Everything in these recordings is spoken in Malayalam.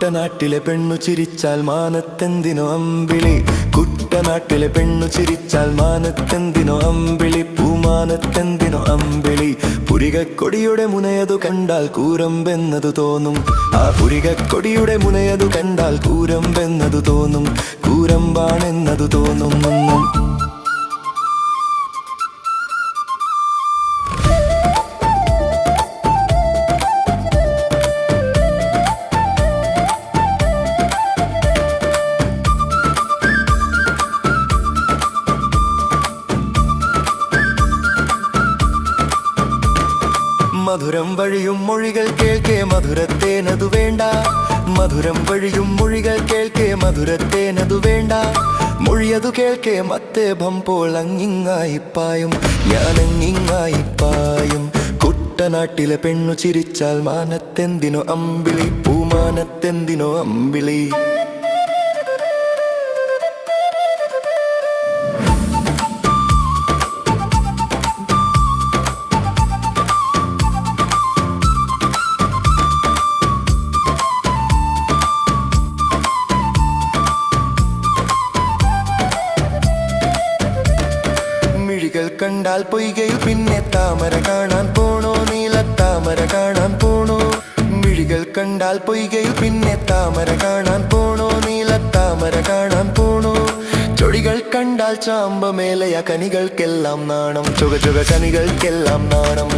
കുട്ടനാട്ടിലെ പെണ്ണു ചിരിച്ചാൽ മാനത്തെന്തിനോ അമ്പിളി. കുട്ടനാട്ടിലെ പെണ്ണു ചിരിച്ചാൽ മാനത്തെന്തിനോ അമ്പിളി. പൂമാനത്തെന്തിനോ അമ്പിളി. പുരികക്കൊടിയുടെ മുനയതു കണ്ടാൽ കൂരമ്പെന്നതു തോന്നും. ആ പുരികക്കൊടിയുടെ മുനയതു കണ്ടാൽ കൂരമ്പെന്നതു തോന്നും. കൂരമ്പാണെന്നതു തോന്നും. മധുരം വഴിയും മൊഴികൾ കേൾക്കേ മധുരത്തേനതു വേണ്ട. മധുരം വഴിയും മൊഴികൾ കേൾക്കേ മധുരത്തേനതു വേണ്ട. മൊഴിയതു കേൾക്കേ മത്തേഭം പോൾ അങ്ങിങ്ങായിപ്പായും ഞാനങ്ങിങ്ങായിപ്പായും. കുട്ടനാട്ടിലെ പെണ്ണു ചിരിച്ചാൽ മാനത്തെന്തിനോ അമ്പിളി. പൂമാനത്തെന്തിനോ അമ്പിളി. മിഴികൾ കണ്ടാൽ പൊയ്കയിൽ പിന്നെ താമര കാണാൻ പോണോ. നീലത്താമര കാണാൻ പോണോ. മിഴികൾ കണ്ടാൽ പൊയ്കയിൽ പിന്നെ താമര കാണാൻ പോണോ. നീലത്താമര കാണാൻ പോണോ. ചൊടികൾ കണ്ടാൽ ചാമ്പമേലയ കനികൾക്കെല്ലാം നാണം. ചുക ചുക കനികൾക്കെല്ലാം നാണം.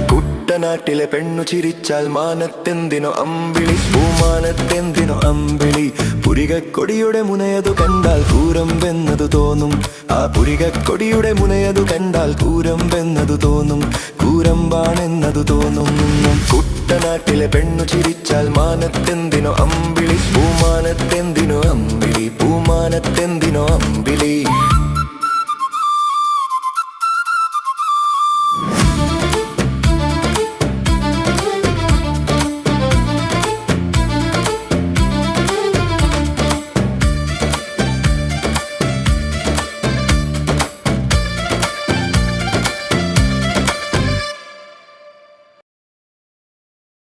കുട്ടനാട്ടിലെ പെണ്ണു ചിരിച്ചാൽ മാനത്തെന്തിനോ അമ്പിളി. പൂമാനത്തെന്തിനോ അമ്പിളി. പുരികക്കൊടിയുടെ മുനയതു കണ്ടാൽ കൂരമ്പെന്നതു തോന്നും. ആ പുരികക്കൊടിയുടെ മുനയതു കണ്ടാൽ കൂരമ്പെന്നതു തോന്നും. കൂരമ്പാണെന്നതു തോന്നും. കുട്ടനാട്ടിലെ പെണ്ണു ചിരിച്ചാൽ മാനത്തെന്തിനോ അമ്പിളി. പൂമാനത്തെന്തിനോ അമ്പിളി. പൂമാനത്തെന്തിനോ അമ്പിളി.